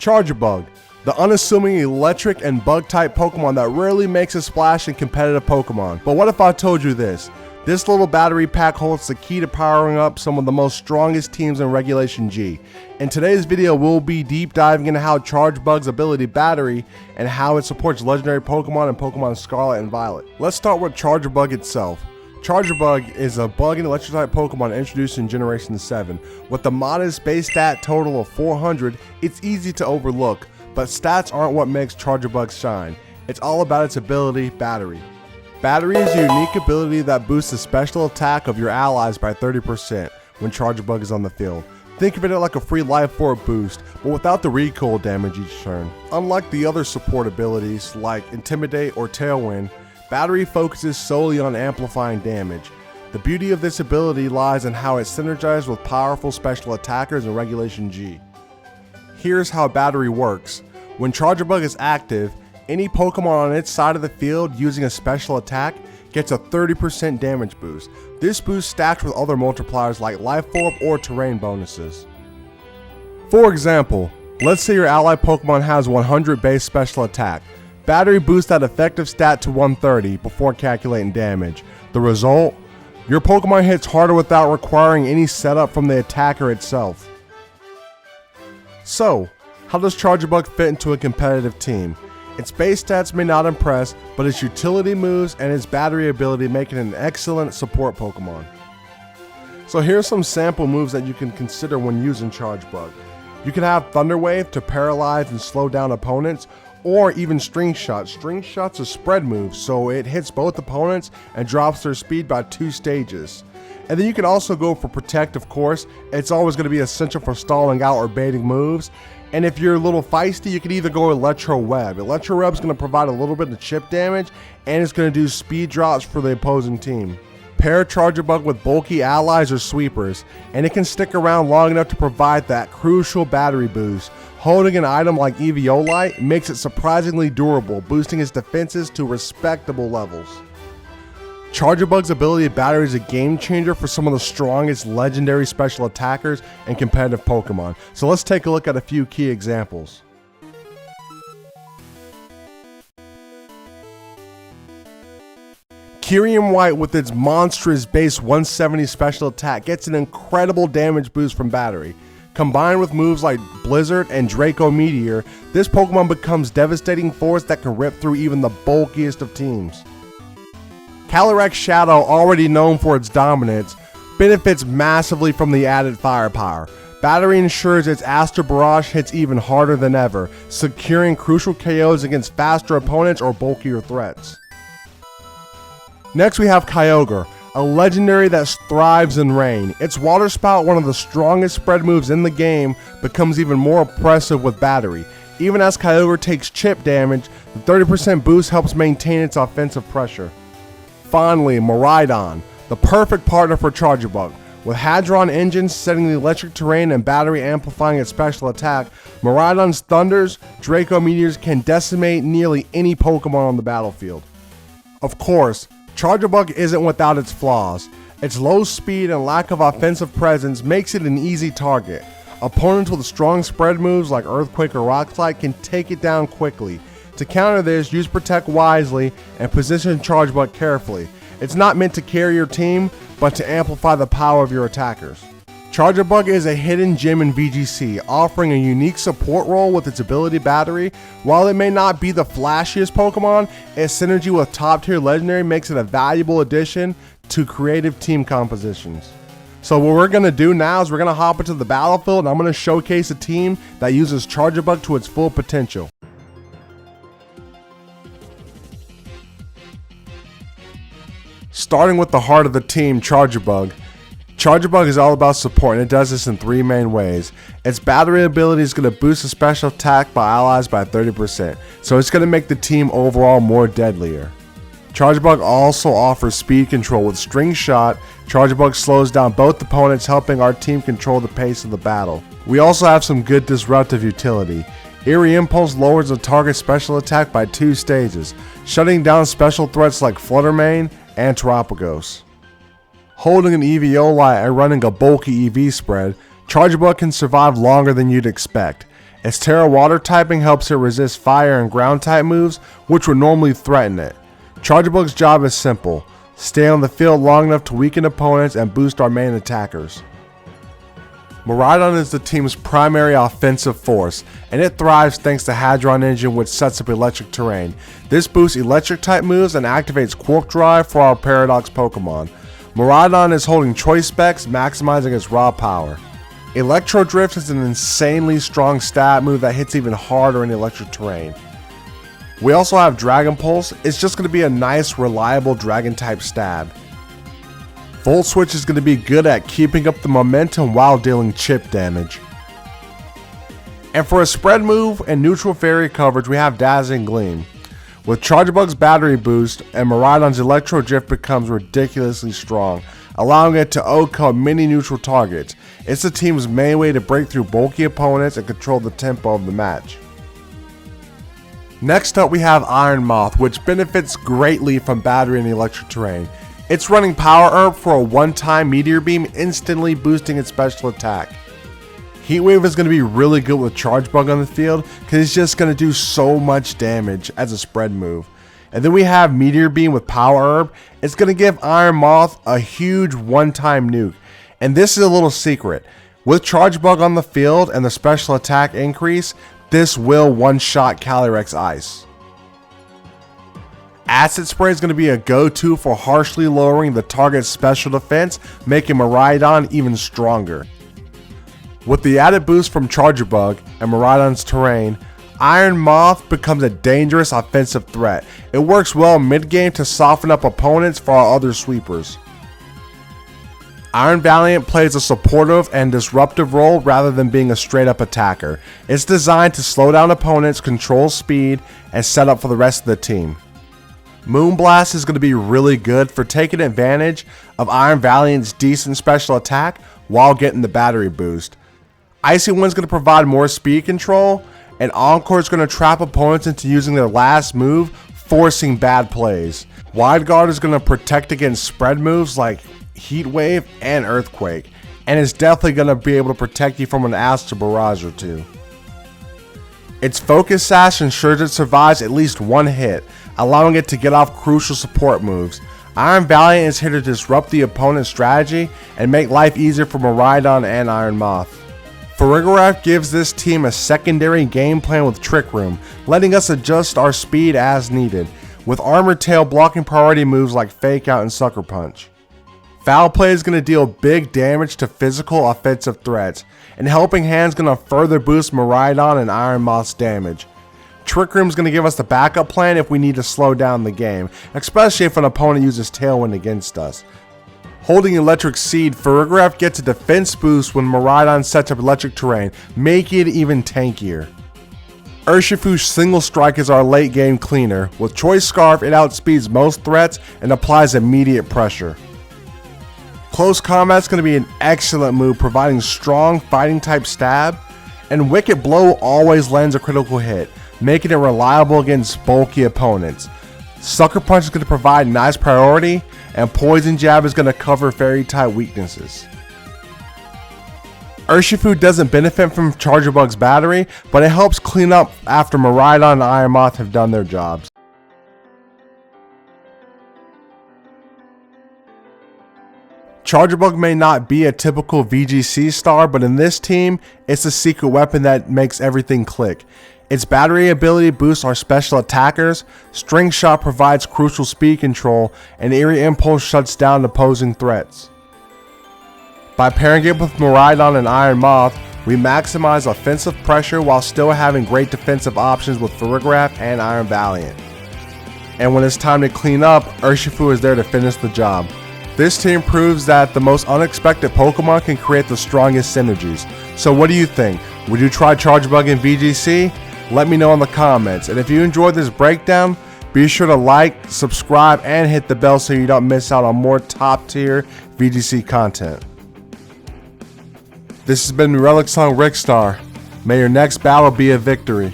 Charjabug, the unassuming electric and bug type Pokemon that rarely makes a splash in competitive Pokemon. But what if I told you this? This little battery pack holds the key to powering up some of the most strongest teams in Regulation G. In today's video, we'll be deep diving into how Charjabug's ability Battery and how it supports legendary Pokemon and Pokemon Scarlet and Violet. Let's start with Charjabug itself. Charjabug is a bug and electric type Pokemon introduced in Generation 7. With the modest base stat total of 400, it's easy to overlook, but stats aren't what makes Charjabug shine. It's all about its ability, Battery. Battery is a unique ability that boosts the special attack of your allies by 30% when Charjabug is on the field. Think of it like a free life orb boost, but without the recoil damage each turn. Unlike the other support abilities like Intimidate or Tailwind, Battery focuses solely on amplifying damage. The beauty of this ability lies in how it synergizes with powerful special attackers in Regulation G. Here's how Battery works. When Charjabug is active, any Pokemon on its side of the field using a special attack gets a 30% damage boost. This boost stacks with other multipliers like Life Orb or Terrain bonuses. For example, let's say your allied Pokemon has 100 base special attack. Battery boosts that effective stat to 130 before calculating damage. The result? Your Pokemon hits harder without requiring any setup from the attacker itself. So, how does Charjabug fit into a competitive team? Its base stats may not impress, but its utility moves and its battery ability make it an excellent support Pokemon. So here's some sample moves that you can consider when using Charjabug. You can have Thunder Wave to paralyze and slow down opponents, or even String Shot. String Shot's a spread move, so it hits both opponents and drops their speed by 2 stages. And then you can also go for Protect, of course. It's always going to be essential for stalling out or baiting moves. And if you're a little feisty, you can either go Electro Web. Electro Web's going to provide a little bit of chip damage, and it's going to do speed drops for the opposing team. Pair Charjabug with bulky allies or sweepers, and it can stick around long enough to provide that crucial battery boost. Holding an item like Eviolite makes it surprisingly durable, boosting its defenses to respectable levels. Charjabug's ability Battery is a game changer for some of the strongest legendary special attackers and competitive Pokemon. So let's take a look at a few key examples. Kyurem White with its monstrous base 170 special attack gets an incredible damage boost from Battery. Combined with moves like Blizzard and Draco Meteor, this Pokemon becomes devastating force that can rip through even the bulkiest of teams. Calyrex Shadow, already known for its dominance, benefits massively from the added firepower. Battery ensures its Astro Barrage hits even harder than ever, securing crucial KOs against faster opponents or bulkier threats. Next we have Kyogre, a legendary that thrives in rain. Its Water Spout, one of the strongest spread moves in the game, becomes even more oppressive with Battery. Even as Kyogre takes chip damage, the 30% boost helps maintain its offensive pressure. Finally, Miraidon, the perfect partner for Charjabug. With Hadron engines setting the electric terrain and Battery amplifying its special attack, Miraidon's Thunders, Draco Meteors can decimate nearly any Pokemon on the battlefield. Of course, Charjabug isn't without its flaws. Its low speed and lack of offensive presence makes it an easy target. Opponents with strong spread moves like Earthquake or Rock Slide can take it down quickly. To counter this, use Protect wisely and position Charjabug carefully. It's not meant to carry your team, but to amplify the power of your attackers. Charjabug is a hidden gem in VGC, offering a unique support role with its ability Battery. While it may not be the flashiest Pokemon, its synergy with top tier legendary makes it a valuable addition to creative team compositions. So what we're going to do now is we're going to hop into the battlefield and I'm going to showcase a team that uses Charjabug to its full potential. Starting with the heart of the team, Charjabug. Charjabug is all about support, and it does this in 3 main ways. Its Battery ability is going to boost the special attack by allies by 30%, so it's going to make the team overall more deadlier. Charjabug also offers speed control. With String Shot, Charjabug slows down both opponents, helping our team control the pace of the battle. We also have some good disruptive utility. Eerie Impulse lowers the target's special attack by 2 stages, shutting down special threats like Fluttermane and Terapagos. Holding an Eviolite and running a bulky EV spread, Charjabug can survive longer than you'd expect. Its Terra Water typing helps it resist fire and ground type moves, which would normally threaten it. Charjabug's job is simple: stay on the field long enough to weaken opponents and boost our main attackers. Miraidon is the team's primary offensive force, and it thrives thanks to Hadron Engine, which sets up electric terrain. This boosts electric type moves and activates Quark Drive for our Paradox Pokemon. Miraidon is holding choice specs, maximizing its raw power. Electro Drift is an insanely strong stab move that hits even harder in electric terrain. We also have Dragon Pulse. It's just going to be a nice, reliable dragon type stab. Volt Switch is going to be good at keeping up the momentum while dealing chip damage. And for a spread move and neutral fairy coverage, we have Dazzling Gleam. With Charjabug's battery boost and Miraidon's Electro Drift becomes ridiculously strong, allowing it to OHKO many neutral targets. It's the team's main way to break through bulky opponents and control the tempo of the match. Next up we have Iron Moth, which benefits greatly from battery and electric terrain. It's running Power Herb for a one-time Meteor Beam, instantly boosting its special attack. Heat Wave is going to be really good with Charjabug on the field because it's just going to do so much damage as a spread move. And then we have Meteor Beam with Power Herb. It's going to give Iron Moth a huge one-time nuke. And this is a little secret. With Charjabug on the field and the special attack increase, this will one-shot Calyrex Ice. Acid Spray is going to be a go-to for harshly lowering the target's special defense, making Miraidon even stronger. With the added boost from Charjabug and Miraidon's terrain, Iron Moth becomes a dangerous offensive threat. It works well mid-game to soften up opponents for our other sweepers. Iron Valiant plays a supportive and disruptive role rather than being a straight-up attacker. It's designed to slow down opponents, control speed, and set up for the rest of the team. Moonblast is going to be really good for taking advantage of Iron Valiant's decent special attack while getting the battery boost. Icy Wind is going to provide more speed control, and Encore is going to trap opponents into using their last move, forcing bad plays. Wide Guard is going to protect against spread moves like Heat Wave and Earthquake, and is definitely going to be able to protect you from an Astral Barrage or two. Its Focus Sash ensures it survives at least one hit, allowing it to get off crucial support moves. Iron Valiant is here to disrupt the opponent's strategy and make life easier for Miraidon and Iron Moth. Farigiraf gives this team a secondary game plan with Trick Room, letting us adjust our speed as needed, with Armored Tail blocking priority moves like Fake Out and Sucker Punch. Foul Play is going to deal big damage to physical offensive threats, and Helping Hand is going to further boost Miraidon and Iron Moth's damage. Trick Room is going to give us the backup plan if we need to slow down the game, especially if an opponent uses Tailwind against us. Holding Electric Seed, Farigiraf gets a defense boost when Miraidon sets up electric terrain, making it even tankier. Urshifu's Single Strike is our late game cleaner. With Choice Scarf, it outspeeds most threats and applies immediate pressure. Close Combat is going to be an excellent move, providing strong fighting type stab, and Wicked Blow always lands a critical hit, making it reliable against bulky opponents. Sucker Punch is going to provide nice priority, and Poison Jab is going to cover fairy type weaknesses. Urshifu doesn't benefit from Charjabug's battery, but it helps clean up after Miraidon and Iron Moth have done their jobs. Charjabug may not be a typical VGC star, but in this team, it's a secret weapon that makes everything click. Its battery ability boosts our special attackers, String Shot provides crucial speed control, and Eerie Impulse shuts down opposing threats. By pairing it with Miraidon and Iron Moth, we maximize offensive pressure while still having great defensive options with Farigiraf and Iron Valiant. And when it's time to clean up, Urshifu is there to finish the job. This team proves that the most unexpected Pokemon can create the strongest synergies. So what do you think? Would you try Charjabug in VGC? Let me know in the comments. And if you enjoyed this breakdown, be sure to like, subscribe, and hit the bell so you don't miss out on more top tier VGC content. This has been Relicsongrickstar. May your next battle be a victory.